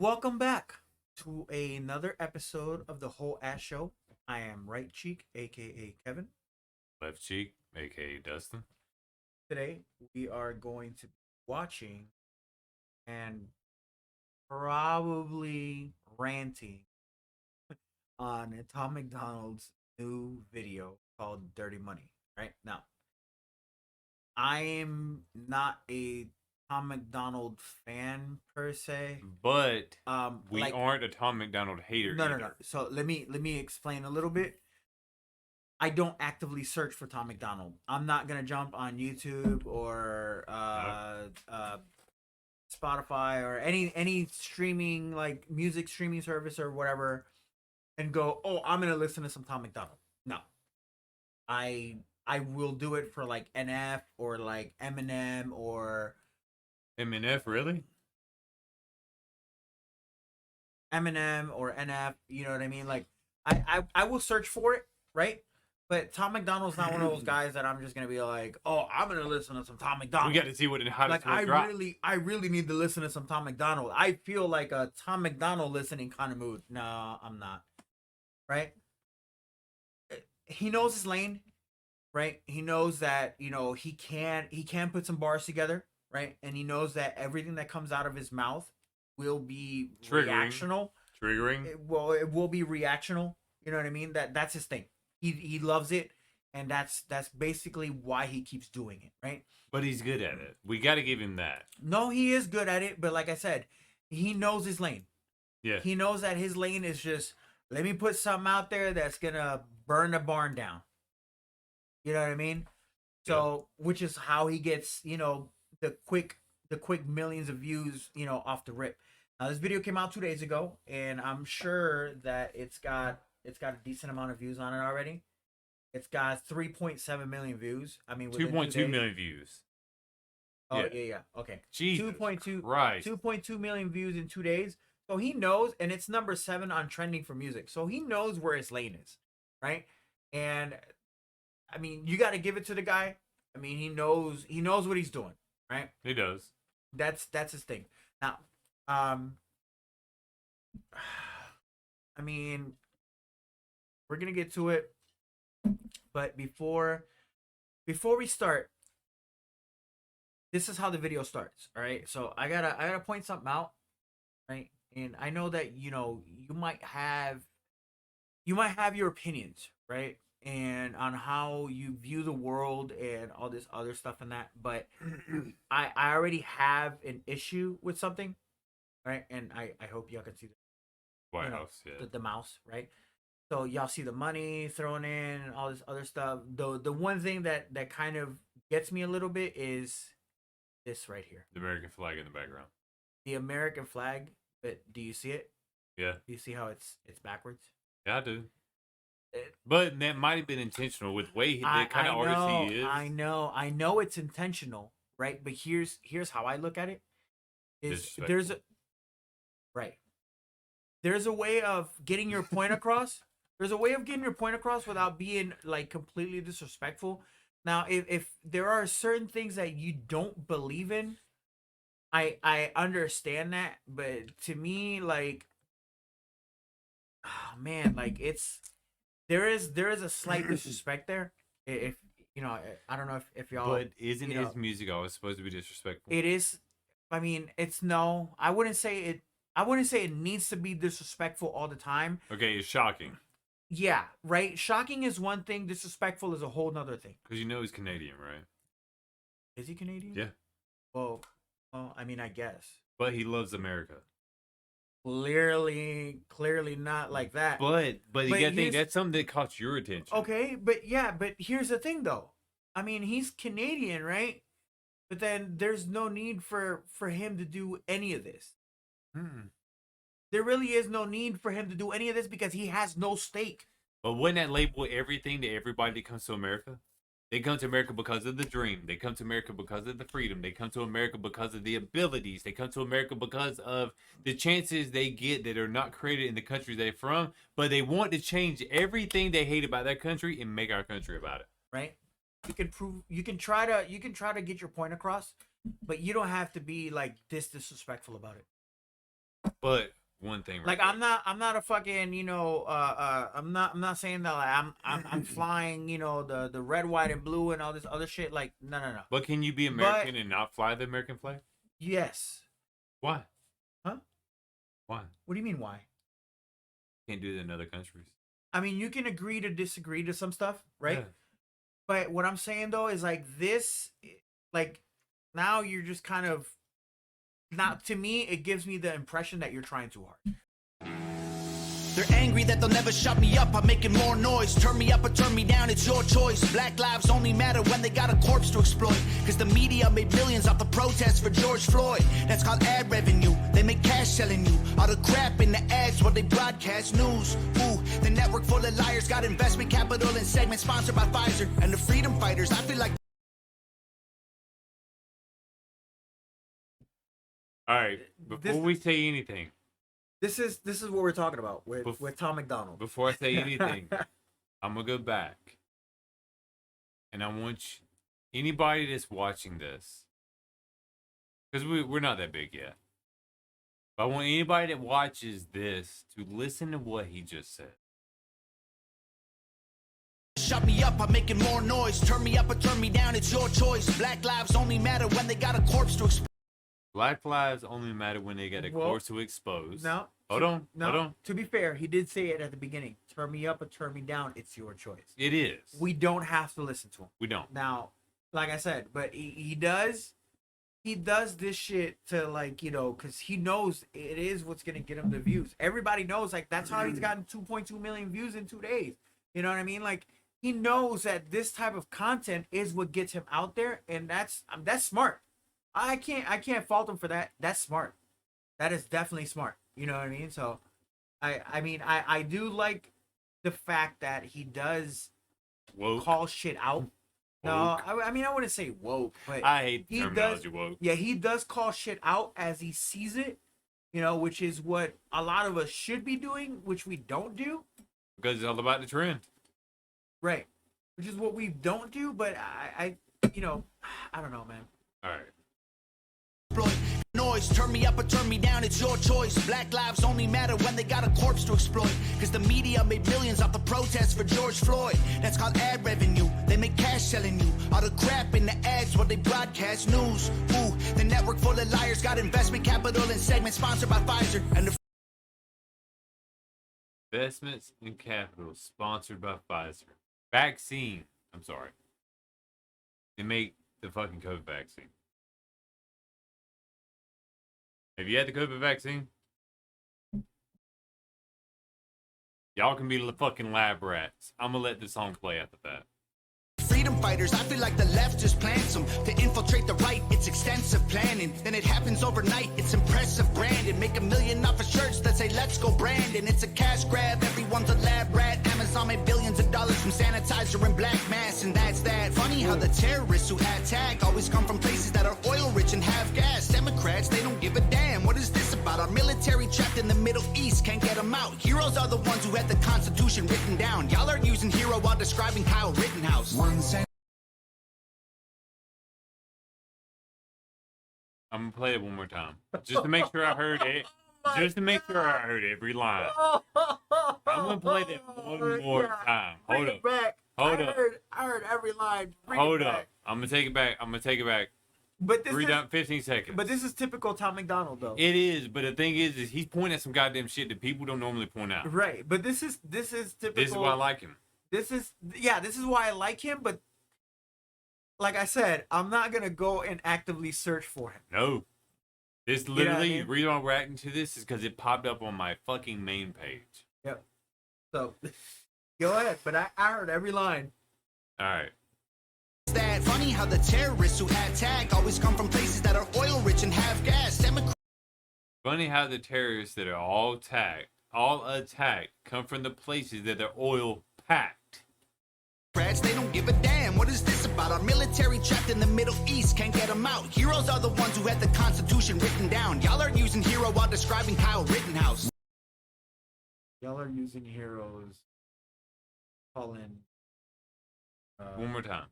Welcome back to another episode of the Whole Ass Show. I am Right Cheek, aka Kevin. Left cheek, aka Dustin. Today we are going to be watching and probably ranting on Tom McDonald's new video called Dirty Money. Right now, I am not a Tom McDonald fan per se. But we Like aren't a Tom McDonald hater no. either. So let me explain a little bit. I don't actively search for Tom McDonald. I'm not gonna jump on YouTube or Nope. Spotify or any streaming like music streaming service or whatever and go, oh, I'm gonna listen to some Tom McDonald. No, I I will do it for like NF or like Eminem or MNF, really? NF. You know what I mean? Like I will search for it, right? But Tom McDonald's not one of those guys that I'm just gonna be like, oh, I'm gonna listen to some Tom We McDonald. got to see what how Like does what drop. I really need to listen to some Tom McDonald. I feel like a Tom McDonald listening kind of mood. No, I'm not. Right? He knows his lane, right? He knows that, he can put some bars together, right? And he knows that everything that comes out of his mouth will be Triggering. reactional. Triggering. It will be reactional. You know what I mean? That's his thing. He loves it, and that's basically why he keeps doing it, right? But he's good at it. We got to give him that. No, he is good at it, but like I said, he knows his lane. Yeah. He knows that his lane is just let me put something out there that's gonna burn the barn down. You know what I mean? Yeah. So, which is how he gets, the quick millions of views, off the rip. Now, this video came out 2 days ago, and I'm sure that it's got a decent amount of views on it already. It's got 3.7 million views. I mean, Two within point two two days. million views. Oh Yeah. yeah. Okay. Jesus 2.2 Christ. 2.2 million views in 2 days. So he knows, and it's number 7 on trending for music. So he knows where his lane is, right? And I mean, you got to give it to the guy. I mean, he knows what he's doing, right? He does. That's his thing. Now, um, I mean, we're gonna get to it, but before we start, this is how the video starts. All right, so I gotta point something out, right? And I know that you might have your opinions, right? And on how you view the world and all this other stuff and that, but I already have an issue with something, right? And I hope y'all can see the White House. Yeah. the mouse, right? So y'all see the money thrown in and all this other stuff. The one thing that kind of gets me a little bit is this right here, The American flag in the background. the American flag. But do you see it? Yeah. Do you see how it's backwards? Yeah, I do. It, But that might have been intentional with the way the kind I of artist know, he is. I know it's intentional, right? But here's how I look at it: is there's Disrespectful. a right there's a way of getting your point across. There's a way of getting your point across without being like completely disrespectful. Now, if there are certain things that you don't believe in, I understand that, but to me, like, oh man, like there is a slight disrespect there. If I don't know if y'all, But isn't you his know, music always supposed to be disrespectful? it is. I mean, it's no. I wouldn't say it. I wouldn't say it needs to be disrespectful all the time. Okay, it's shocking Yeah, right. Shocking is one thing. Disrespectful is a whole nother thing. because you know he's Canadian, right? Is he Canadian? Yeah, Well, I mean, I guess. but he loves America. Clearly not like that. But you But gotta think here's that's something that caught your attention. okay, but yeah, but here's the thing though. I mean, he's Canadian, right? But then there's no need for him to do any of this. Hmm. There really is no need for him to do any of this because he has no stake. But wouldn't that label everything to everybody that comes to America? They come to America because of the dream. They come to America because of the freedom. They come to America because of the abilities. They come to America because of the chances they get that are not created in the country they're from. But they want to change everything they hate about that country and make our country about it. Right? You can try to get your point across, but you don't have to be like this disrespectful about it. But one thing, Like I'm not a fucking, I'm not saying that like, I'm flying, the red, white, and blue and all this other shit. Like no. But can you be American and not fly the American flag? Yes. Why? Huh? Why? What do you mean why? Can't do it in other countries. I mean, you can agree to disagree to some stuff, right? Yeah. But what I'm saying though is like this, like now you're just kind of not, to me, it gives me the impression that you're trying too hard. They're angry that they'll never shut me up. I'm making more noise. Turn me up or turn me down, it's your choice. Black lives only matter when they got a corpse to exploit. Cause the media made millions off the protests for George Floyd. That's called ad revenue. They make cash selling you all the crap in the ads while they broadcast news. Ooh, the network full of liars got investment capital and segments sponsored by Pfizer. And the freedom fighters, I feel like. All right, before we say anything. This is what we're talking about with Tom Macdonald. Before I say anything, I'm gonna go back, and I want anybody that's watching this, because we're not that big yet, but I want anybody that watches this to listen to what he just said. Shut me up, I'm making more noise. Turn me up or turn me down, it's your choice. Black lives only matter when they got a corpse to expose. Black lives only matter when they get a corpse to expose. No. Hold on. To be fair, he did say it at the beginning. Turn me up or turn me down. It's your choice. It is. We don't have to listen to him. We don't. Now, like I said, but he does this shit to like, because he knows it is what's going to get him the views. Everybody knows, like, that's how he's gotten 2.2 million views in 2 days. You know what I mean? Like, he knows that this type of content is what gets him out there. And that's smart. I can't fault him for that. That's smart. That is definitely smart. You know what I mean? So, I do like the fact that he does call shit out. No, I wouldn't say woke, but I hate the terminology woke. Yeah, he does call shit out as he sees it, which is what a lot of us should be doing, which we don't do. Because it's all about the trend. Right. Which is what we don't do, but I don't know, man. All right. Noise, turn me up or turn me down, it's your choice. Black lives only matter when they got a corpse to exploit. Cause the media made millions off the protests for George Floyd. That's called ad revenue. They make cash selling you all the crap in the ads while they broadcast news. Ooh, the network full of liars got investment capital and segments sponsored by Pfizer. And the investments in capital sponsored by Pfizer. Vaccine. I'm sorry. They make the fucking COVID vaccine. Have you had the COVID vaccine? Y'all can be fucking lab rats. I'm gonna let the song play after that. freedom fighters, I feel like the left just plants them to infiltrate the right. It's extensive planning, then it happens overnight. It's impressive branding, make $1 million off of shirts that say let's go Brandon. It's a cash grab, everyone's a lab rat. Amazon made billions of dollars from sanitizer and black mass, and that's that. Funny how the terrorists who attack always come from places that are oil rich and have gas. Democrats, they don't give a damn. What is this about? Our military trapped in the Middle East, can't get them out. Heroes are the ones who had the Constitution written down. Y'all are using hero while describing Kyle Rittenhouse. I'm gonna play it one more time, just to make sure I heard it. Just to make sure I heard every line. I'm gonna play that one more time. Hold up. Hold up. I heard every line. Hold up. I'm gonna take it back. But this is 15 seconds. But this is typical Tom Macdonald, though. It is, but the thing is he's pointing at some goddamn shit that people don't normally point out. Right, but this is typical. This is why I like him. This is why I like him, but like I said, I'm not gonna go and actively search for him. No. This literally, the the reason why I'm reacting to this is because it popped up on my fucking main page. Yep. So, go ahead, but I heard every line. All right. That funny how the terrorists who attack always come from places that are oil rich and have gas. Funny how the terrorists that are all attacked come from the places that are oil packed. They don't give a damn. What is this about? Our military trapped in the Middle East, can't get them out. Heroes are the ones who had the Constitution written down. Y'all are using hero while describing Kyle Rittenhouse. Y'all are using heroes. Call in. One more time.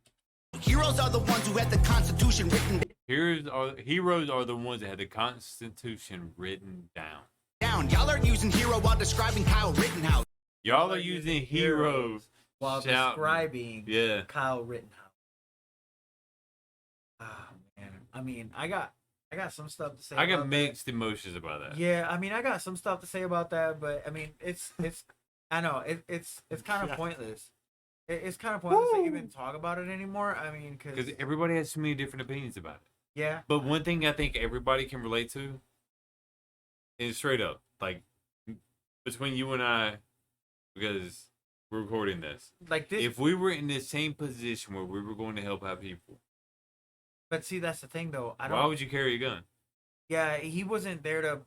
Heroes are the ones who had the Constitution written down. Heroes are the ones that had the Constitution written down. down. Y'all are using hero while describing Kyle Rittenhouse. Y'all are using hero while shouting. describing Yeah. Kyle Rittenhouse. Ah, man. I mean, I got some stuff to say. I got about mixed emotions about that. that. Yeah, I mean, I got some stuff to say about that, but I mean, it's I know it's kind of pointless. It's kind of pointless to even talk about it anymore. I mean, Because everybody has so many different opinions about it. yeah. But one thing I think everybody can relate to is straight up, like, between you and I, because we're recording this. Like this, If we were in the same position where we were going to help out people, but see, that's the thing, though. why would you carry a gun? Yeah, he wasn't there to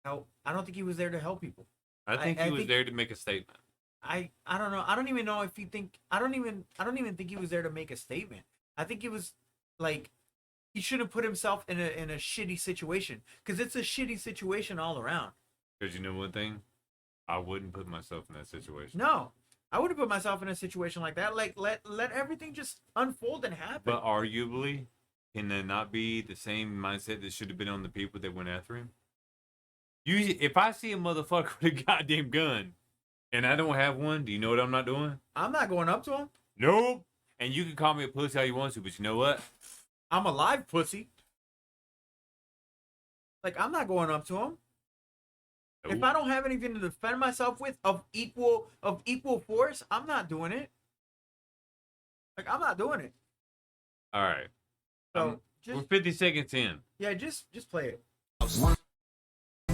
help. I don't think he was there to help people. I think he was there to make a statement. I don't know. I don't even know if he think. I don't even think he was there to make a statement. I think it was like he shouldn't put himself in a shitty situation, because it's a shitty situation all around. Because you know one thing, I wouldn't put myself in that situation. No, I wouldn't put myself in a situation like that. Like let everything just unfold and happen. But arguably, can that not be the same mindset that should have been on the people that went after him? Usually, if I see a motherfucker with a goddamn gun and I don't have one, do you know what I'm not doing? I'm not going up to him. Nope. And you can call me a pussy all you want to, but you know what? I'm a live pussy. Like, I'm not going up to him. If I don't have anything to defend myself with of equal force, I'm not doing it. Like, I'm not doing it. All right. So we're 50 seconds in. Yeah, just play it. 1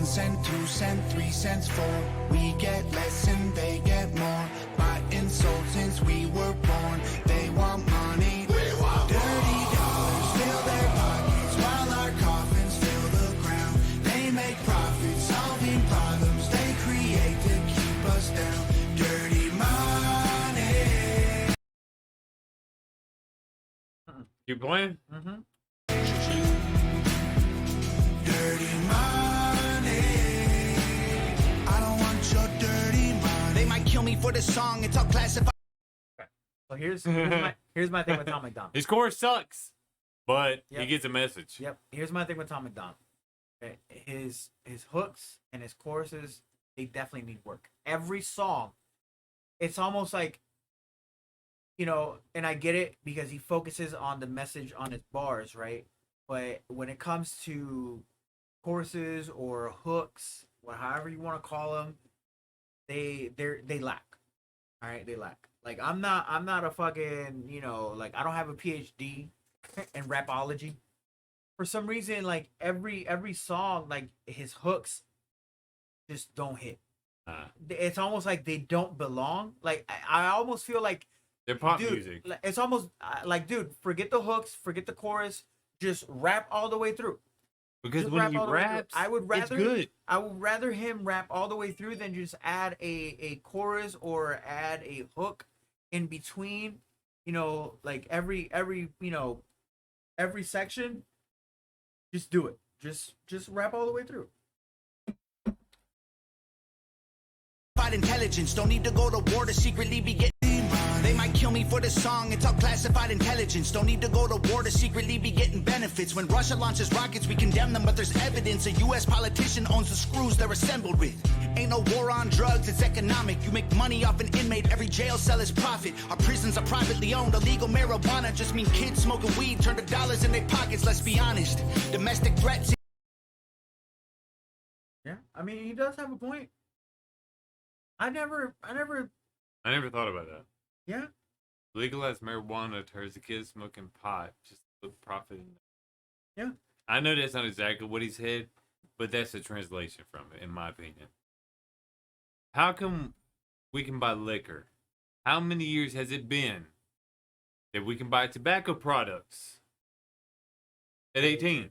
cent, 2 cent, 3 cents, 4. We get less and they get more. Buy and sold since we were born. They want money. We want dirty dollars fill their pockets while our coffins fill the ground. They make profits solving problems they create to keep us down. Dirty money. You playing? Mm-hmm. Dirty money. I don't want your dirty money. They might kill me for this song. It's all classified. So here's my thing with Tom McDonald. His chorus sucks, but Yep. he gets a message. Yep. Here's my thing with Tom McDonald. Okay. His hooks and his choruses, they definitely need work. Every song, it's almost like, you know, and I get it because he focuses on the message on his bars, right? But when it comes to choruses or hooks, or however you want to call them, they lack. All right, they lack. Like, I'm not a fucking, you know, like, I don't have a PhD in rapology. For some reason, like, every song, like, his hooks just don't hit. It's almost like they don't belong. Like, I almost feel like, They're pop dude, music. it's almost like, dude, forget the hooks, forget the chorus, just rap all the way through. Because Just when he all the way through. raps, I would rather it's good. I would rather him rap all the way through than just add a chorus or add a hook in between. You know, like every you know, every section. Just do it. Just rap all the way through. Intelligence, don't need to go to war to secretly be getting money. They might kill me for this song, it's all classified intelligence. Don't need to go to war to secretly be getting benefits. When Russia launches rockets, we condemn them, but there's evidence a U.S. politician owns the screws they're assembled with. Ain't no war on drugs, it's economic. You make money off an inmate, every jail cell is profit. Our prisons are privately owned, illegal marijuana just mean kids smoking weed turn to dollars in their pockets, let's be honest. Domestic threats. Yeah, I mean, he does have a point. I never. I never thought about that. Yeah. Legalize marijuana turns the kids smoking pot. Just look profit. Yeah. I know that's not exactly what he said, but that's a translation from it, in my opinion. How come we can buy liquor? How many years has it been that we can buy tobacco products at 18?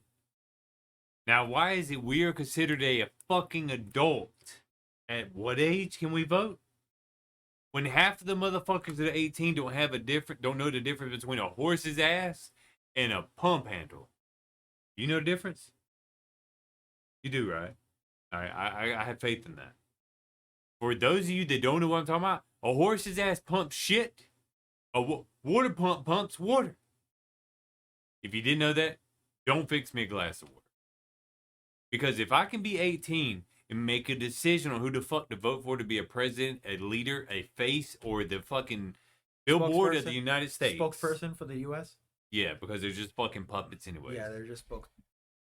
Now, why is it we are considered a fucking adult? At what age can we vote? When half of the motherfuckers that are 18 don't know the difference between a horse's ass and a pump handle. You know the difference? You do, right? All right, I have faith in that. For those of you that don't know what I'm talking about, a horse's ass pumps shit. A water pump pumps water. If you didn't know that, don't fix me a glass of water. Because if I can be 18 and make a decision on who the fuck to vote for to be a president, a leader, a face, or the fucking billboard of the Spokesperson? United States. Spokesperson for the U.S. Yeah, because they're just fucking puppets anyway. Yeah, they're just spokes.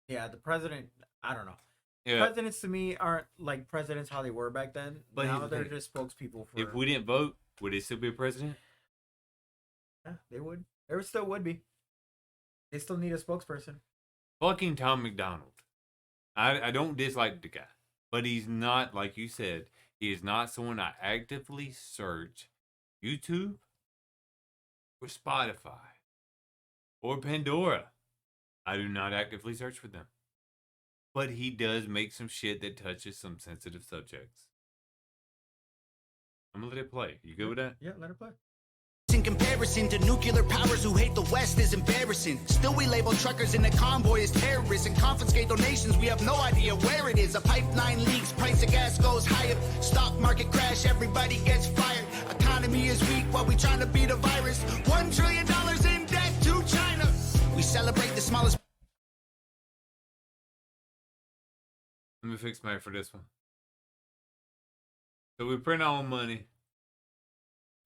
Yeah, the president. I don't know. Yeah. Presidents to me aren't like presidents how they were back then. But Now here's the they're thing. just spokespeople for. If we didn't vote, would they still be a president? Yeah, they would. There still would be. They still need a spokesperson. Fucking Tom Macdonald. I don't dislike the guy, but he's not, like you said, he is not someone I actively search YouTube or Spotify or Pandora. I do not actively search for them. But he does make some shit that touches some sensitive subjects. I'm gonna let it play. You good with that? Yeah, let it play. In comparison to nuclear powers who hate the West is embarrassing. Still we label truckers in the convoy as terrorists and confiscate donations. We have no idea where it is. A pipeline leaks, price of gas goes higher. Stock market crash, everybody gets fired. Economy is weak while we trying to beat a virus. $1 trillion in debt to China. We celebrate the smallest. Let me fix my for this one. So we print our own money.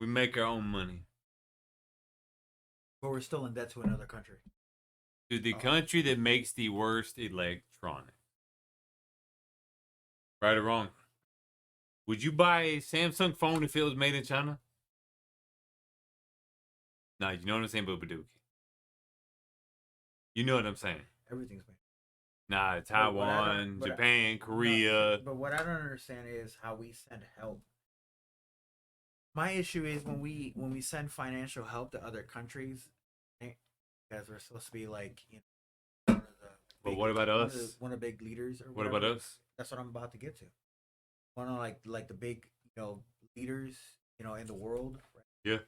We make our own money. But we're still in debt to another country. To the country that makes the worst electronics. Right or wrong? Would you buy a Samsung phone if it was made in China? Nah, you know what I'm saying, Boobaduki? You know what I'm saying? Everything's made. Nah, what I Taiwan, don't- but I- Japan, Korea. But what I don't understand is how we send help. My issue is when we send financial help to other countries, right? Because we're supposed to be like, you know, one of the But big- what about one of us? the- one of the big leaders. Or What whatever. about us? That's what I'm about to get to. One of like the big, you know, leaders, you know, in the world. Right? Yeah.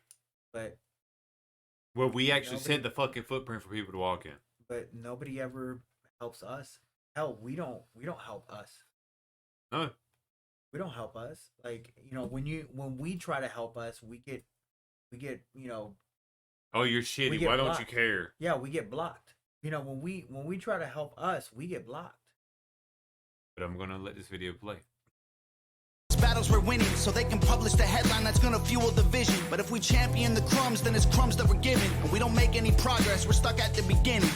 But Where we actually Nobody- set the fucking footprint for people to walk in. nobody ever helps us. Hell, we don't help us. No. We don't help us. Like, you know, when we try to help us, we get, you know, Oh, you're shitty. get Why don't you blocked. care? yeah, we get blocked. You know, when we try to help us, we get blocked. But I'm gonna let this video play. Battles we're winning so they can publish the headline that's gonna fuel the vision. But if we champion the crumbs, then it's crumbs that we're given. And we don't make any progress, we're stuck at the beginning.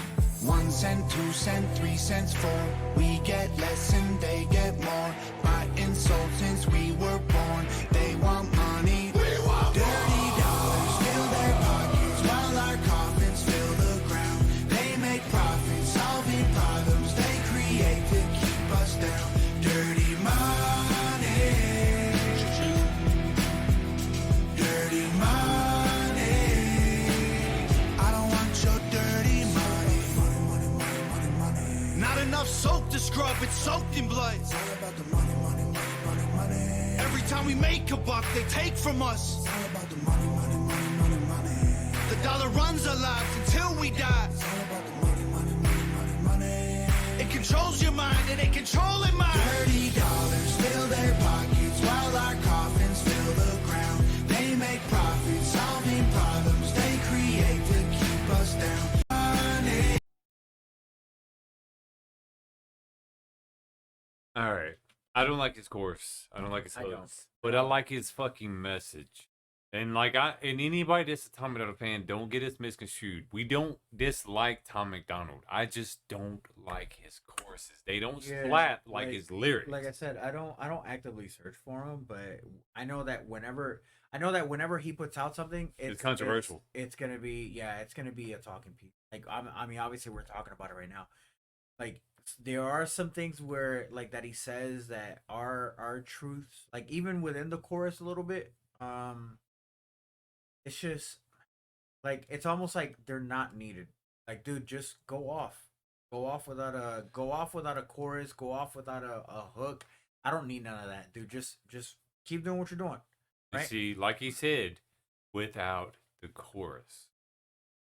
1 cent, 2 cent, 3 cents, 4. We get less and they get more. By insult since we were born. They want money. Dirty dollars fill their pockets while our coffins fill the ground. They make profits, solving problems they create to keep us down. Dirty money. Dirty money. I don't want your dirty money. Money, money, money, money, money. Not enough soap to scrub, it's soaked in blood. It's all about the money, money, money, money, money. Every time we make a buck, they take from us. It's all about the money, money, money, money, money. The dollar runs our lives until we die. It's all about the money, money, money, money, money. It controls your mind and it controlling mine. Dirty dollars fill their pockets while our coffins fill the ground. They make profits, solving problems they create to keep us down. Money. All right. I don't like his course. I don't like his I don't. hooks. But I like his fucking message. And anybody that's a Tom Macdonald fan, don't get us misconstrued. We don't dislike Tom Macdonald. I just don't like his courses. They don't Yeah, slap like like- his lyrics. Like I said, I don't actively search for him, but I know that whenever he puts out something, It's controversial. It's gonna be a talking piece. Like I mean, obviously we're talking about it right now. Like there are some things where like that he says that are truths. Like even within the chorus a little bit. It's just like it's almost like they're not needed. Like, dude, just go off. Go off without a chorus, go off without a hook. I don't need none of that, dude. Just keep doing what you're doing. You Right? see, like he said, without the chorus.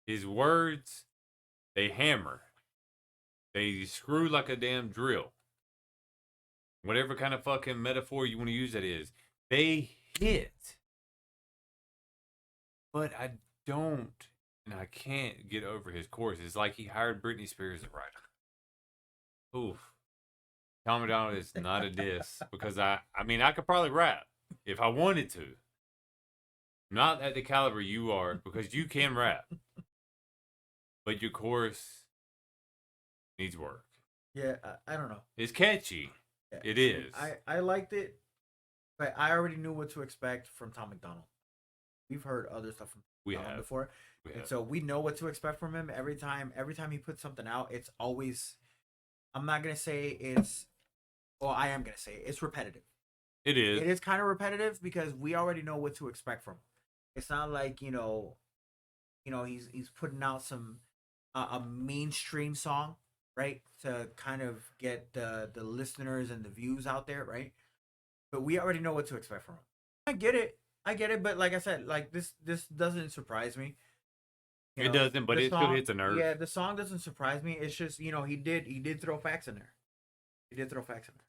His words, they hammer. They screw like a damn drill. Whatever kind of fucking metaphor you want to use that is. They hit. But I don't, and I can't get over his chorus. It's like he hired Britney Spears to write them. Oof. Tom MacDonald is not a diss because I mean, I could probably rap if I wanted to. Not at the caliber you are because you can rap, but your chorus needs work. Yeah, I don't know. It's catchy. Yeah. It is. I liked it, but I already knew what to expect from Tom MacDonald. We've heard other stuff from We Tom have. before, and so we know what to expect from him. Every time he puts something out, it's always. I'm not gonna say it's. Well, I am gonna say it's repetitive. It is. It is kind of repetitive because we already know what to expect from him. It's not like he's putting out some a mainstream song, right, to kind of get the listeners and the views out there, right? But we already know what to expect from him. I get it, but like I said, like this doesn't surprise me. It doesn't, but the it still hits a nerve. Yeah, the song doesn't surprise me. It's just he did throw facts in there. He did throw facts in there.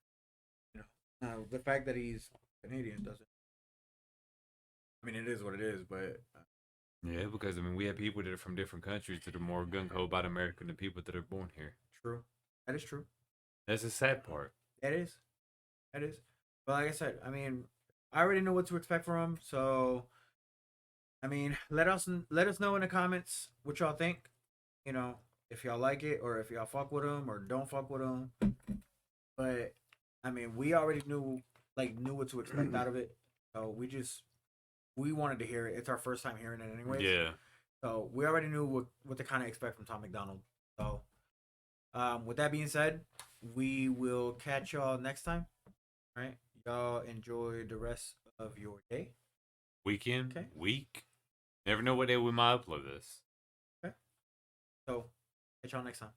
The fact that he's Canadian doesn't. I mean, it is what it is, but Yeah, because I mean, we have people that are from different countries that are more gung ho about America than people that are born here. true. That is true. That's the sad part. It is. It is. But like I said, I mean, I already know what to expect from him. So, I mean, let us know in the comments what y'all think. If y'all like it or if y'all fuck with him or don't fuck with him. But I mean, we already knew what to expect out of it. So we wanted to hear it. It's our first time hearing it anyways. Yeah. So we already knew what to kind of expect from Tom MacDonald. So with that being said, we will catch y'all next time. All right. Y'all enjoy the rest of your day. Weekend. Okay. Week. Never know what day we might upload this. Okay. So catch y'all next time.